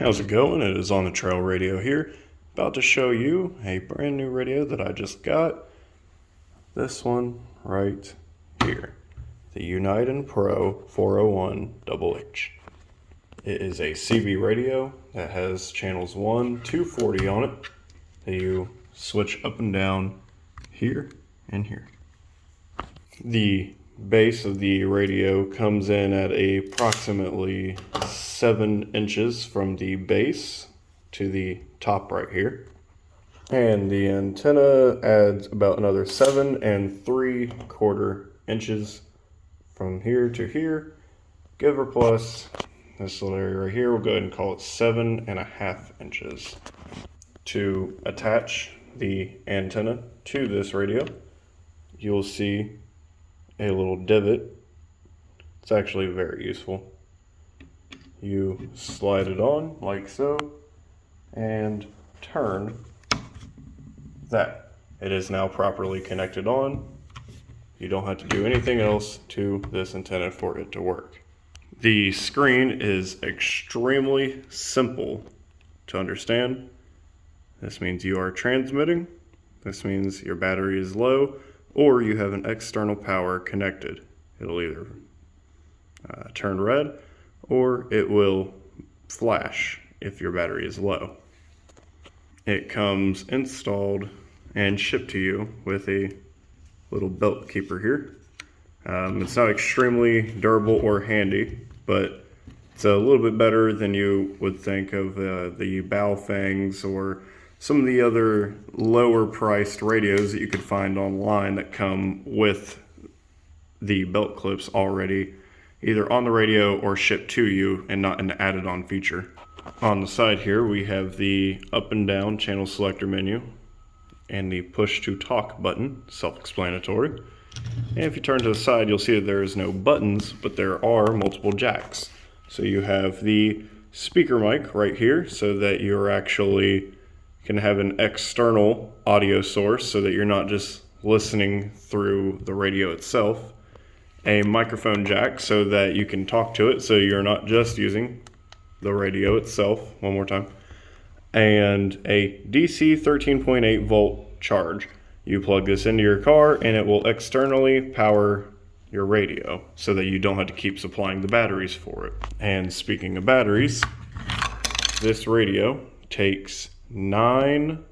How's it going? It is On the Trail Radio here, about to show you a brand new radio that I just got. This one right here, the Uniden PRO401HH. It is a CB radio that has channels 1 to 40 on it that you switch up and down here and here. The base of the radio comes in at approximately 7 inches from the base to the top right here. And the antenna adds about another 7 3/4 inches from here to here. Give or plus this little area right here, we'll go ahead and call it 7.5 inches. To attach the antenna to this radio, you'll see a little divot. It's actually very useful. You slide it on like so and turn that. It is now properly connected on. You don't have to do anything else to this antenna for it to work. The screen is extremely simple to understand. This means you are transmitting. This means your battery is low, or you have an external power connected. It'll either turn red or it will flash if your battery is low. It comes installed and shipped to you with a little belt keeper here. It's not extremely durable or handy, but it's a little bit better than you would think of the Baofangs or some of the other lower priced radios that you could find online that come with the belt clips already either on the radio or shipped to you and not an added on feature. On the side here we have the up and down channel selector menu and the push to talk button, self-explanatory. And if you turn to the side, you'll see that there is no buttons, but there are multiple jacks. So you have the speaker mic right here so that you're actually can have an external audio source so that you're not just listening through the radio itself. A microphone jack so that you can talk to it so you're not just using the radio itself. One more time. And a DC 13.8 volt charge. You plug this into your car and it will externally power your radio so that you don't have to keep supplying the batteries for it. And speaking of batteries, this radio takes 9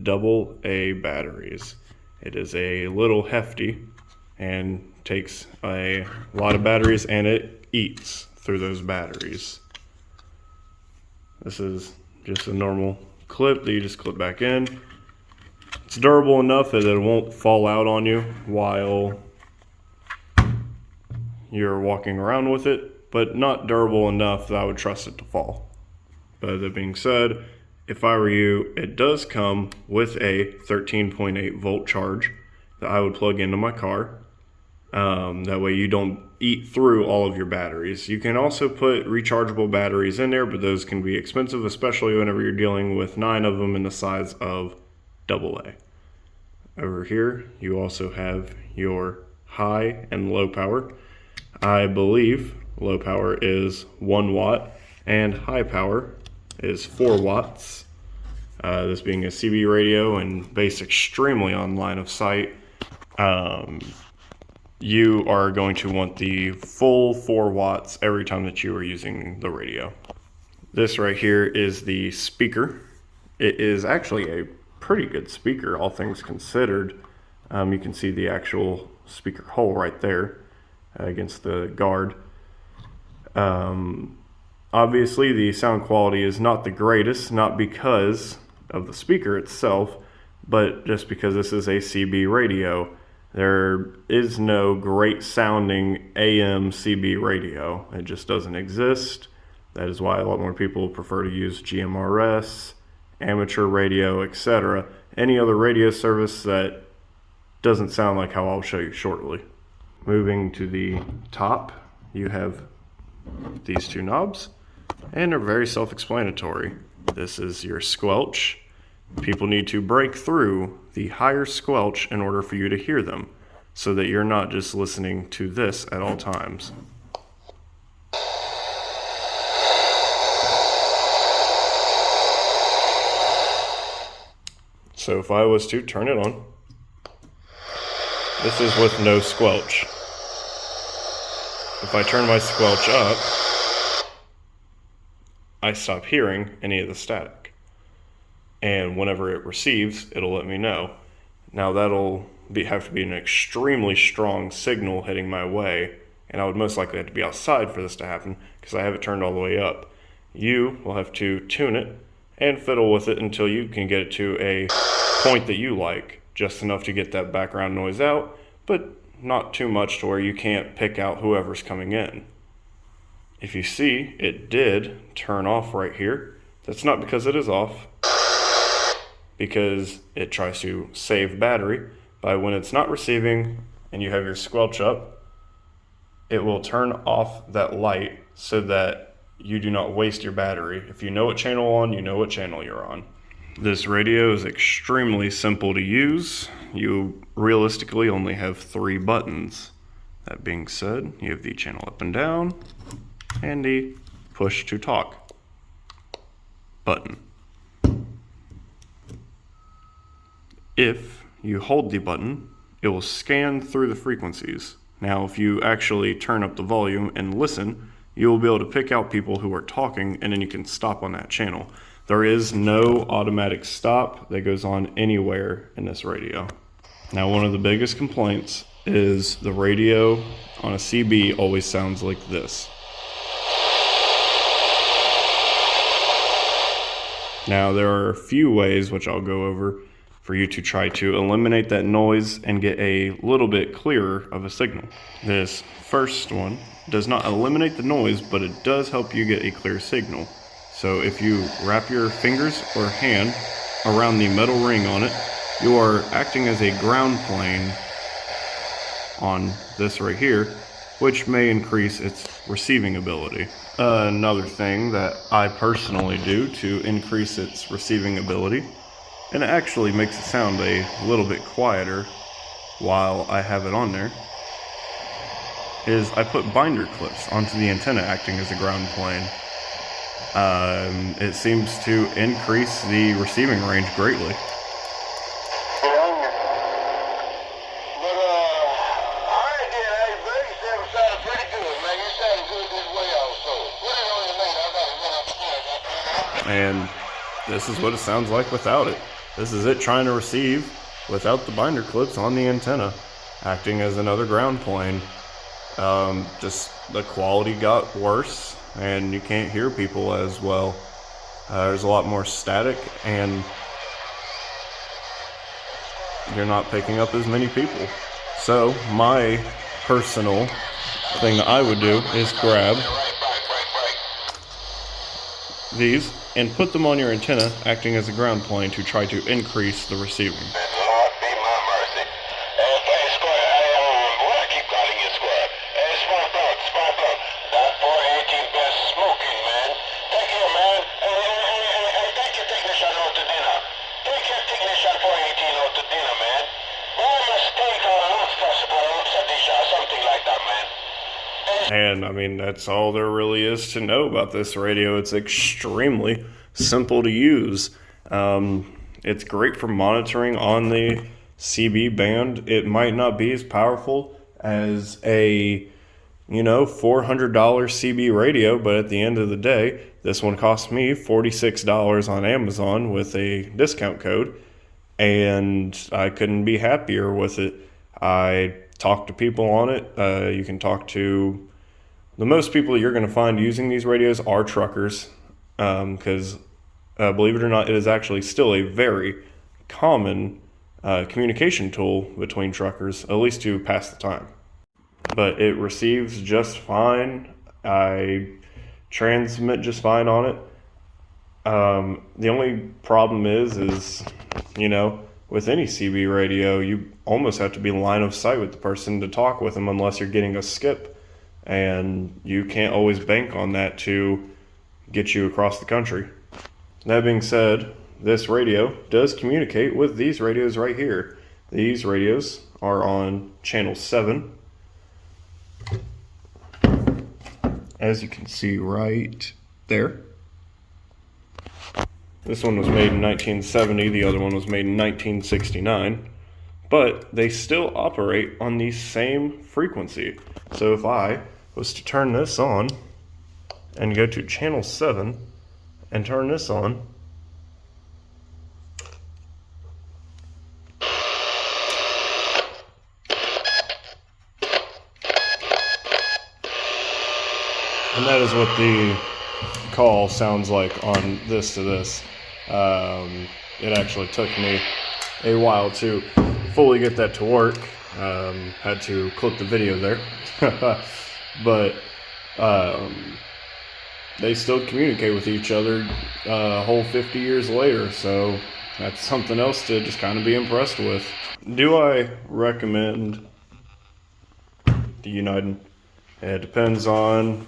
AA batteries. It is a little hefty and takes a lot of batteries, and it eats through those batteries. This is just a normal clip that you just clip back in. It's durable enough that it won't fall out on you while you're walking around with it, but not durable enough that I would trust it to fall. But that being said, if I were you, it does come with a 13.8 volt charge that I would plug into my car. That way you don't eat through all of your batteries. You can also put rechargeable batteries in there, but those can be expensive, especially whenever you're dealing with 9 of them in the size of AA. Over here, you also have your high and low power. I believe low power is 1 watt and high power is 4 watts. This being a CB radio and based extremely on line of sight, you are going to want the full 4 watts every time that you are using the radio. This right here is the speaker. It is actually a pretty good speaker, all things considered. You can see the actual speaker hole right there against the guard. Obviously the sound quality is not the greatest, not because of the speaker itself, but just because this is a CB radio. There is no great sounding AM CB radio. It just doesn't exist. That is why a lot more people prefer to use GMRS, amateur radio, etc. Any other radio service that doesn't sound like how I'll show you shortly. Moving to the top, you have these 2 knobs, and they're very self-explanatory. This is your squelch. People need to break through the higher squelch in order for you to hear them, so that you're not just listening to this at all times. So if I was to turn it on, this is with no squelch. If I turn my squelch up, I stop hearing any of the static. And whenever it receives, it'll let me know. Now that'll have to be an extremely strong signal heading my way, and I would most likely have to be outside for this to happen because I have it turned all the way up. You will have to tune it and fiddle with it until you can get it to a point that you like, just enough to get that background noise out, but not too much to where you can't pick out whoever's coming in. If you see, it did turn off right here. That's not because it is off, because it tries to save battery by when it's not receiving and you have your squelch up, it will turn off that light so that you do not waste your battery. If you know what channel on, you know what channel you're on. This radio is extremely simple to use. You realistically only have 3 buttons. That being said, you have the channel up and down and the push to talk button. If you hold the button, it will scan through the frequencies. Now, if you actually turn up the volume and listen, you will be able to pick out people who are talking, and then you can stop on that channel. There is no automatic stop that goes on anywhere in this radio. Now, one of the biggest complaints is the radio on a CB always sounds like this. Now, there are a few ways, which I'll go over, for you to try to eliminate that noise and get a little bit clearer of a signal. This first one does not eliminate the noise, but it does help you get a clear signal. So if you wrap your fingers or hand around the metal ring on it, you are acting as a ground plane on this right here, which may increase its receiving ability. Another thing that I personally do to increase its receiving ability, and it actually makes it sound a little bit quieter while I have it on there, is I put binder clips onto the antenna acting as a ground plane. It seems to increase the receiving range greatly. And this is what it sounds like without it. This is it trying to receive without the binder clips on the antenna, acting as another ground plane. Just the quality got worse, and you can't hear people as well. There's a lot more static, and you're not picking up as many people. So my personal thing that I would do is grab these and put them on your antenna, acting as a ground plane to try to increase the receiving. And I mean, that's all there really is to know about this radio. It's extremely simple to use. It's great for monitoring on the CB band. It might not be as powerful as a, $400 CB radio, but at the end of the day, this one cost me $46 on Amazon with a discount code, and I couldn't be happier with it. I talked to people on it. You can talk to the most people you're going to find using these radios are truckers, because believe it or not, it is actually still a very common communication tool between truckers, at least to pass the time. But it receives just fine. I transmit just fine on it. The only problem is with any CB radio, you almost have to be line of sight with the person to talk with them unless you're getting a skip. And you can't always bank on that to get you across the country. That being said, this radio does communicate with these radios right here. These radios are on channel 7. As you can see right there. This one was made in 1970, the other one was made in 1969, but they still operate on the same frequency. So if I was to turn this on and go to channel 7 and turn this on, and that is what the call sounds like on this to this. It actually took me a while to fully get that to work. Had to clip the video there. But they still communicate with each other a whole 50 years later, so that's something else to just kind of be impressed with. Do I recommend the Uniden? It depends on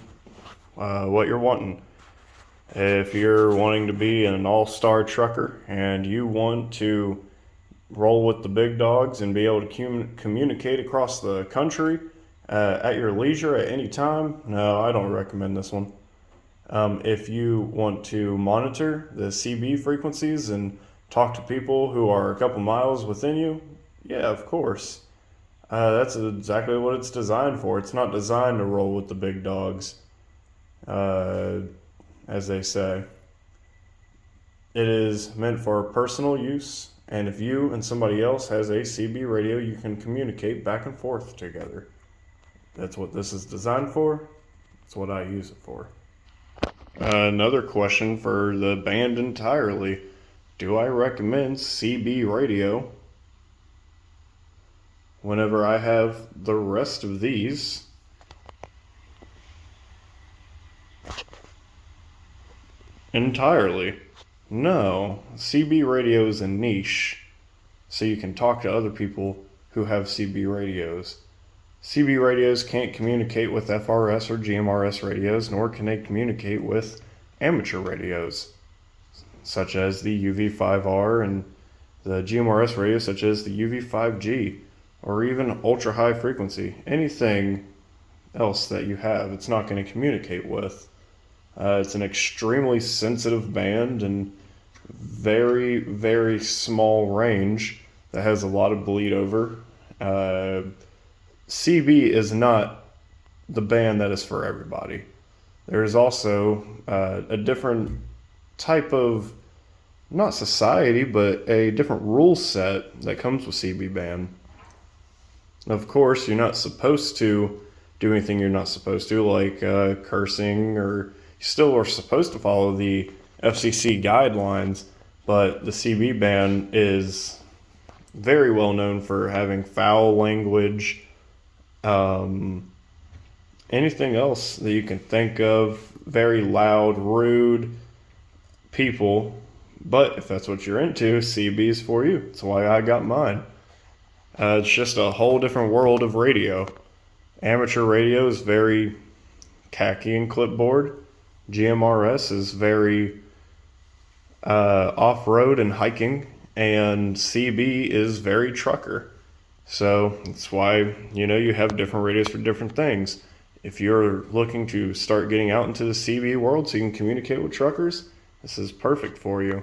what you're wanting. If you're wanting to be an all-star trucker and you want to roll with the big dogs and be able to communicate across the country at your leisure at any time, no, I don't recommend this one. If you want to monitor the CB frequencies and talk to people who are a couple miles within you, yeah, of course. That's exactly what it's designed for. It's not designed to roll with the big dogs, as they say. It is meant for personal use, and if you and somebody else has a CB radio, you can communicate back and forth together. That's what this is designed for. That's what I use it for. Another question for the band entirely. Do I recommend CB radio whenever I have the rest of these? Entirely. No. CB radio is a niche, so you can talk to other people who have CB radios. CB radios can't communicate with FRS or GMRS radios, nor can they communicate with amateur radios, such as the UV5R, and the GMRS radios, such as the UV5G, or even ultra high frequency. Anything else that you have, it's not going to communicate with. It's an extremely sensitive band and very, very small range that has a lot of bleed over. CB is not the band that is for everybody. There's also a different type of, not society, but a different rule set that comes with CB band. Of course, you're not supposed to do anything you're not supposed to, like cursing, or you still are supposed to follow the FCC guidelines, but the CB band is very well known for having foul language, anything else that you can think of, very loud, rude people. But if that's what you're into, CB is for you. That's why I got mine. It's just a whole different world of radio. Amateur radio is very khaki and clipboard. GMRS is very off-road and hiking, and CB is very trucker. So that's why, you have different radios for different things. If you're looking to start getting out into the CB world so you can communicate with truckers, this is perfect for you.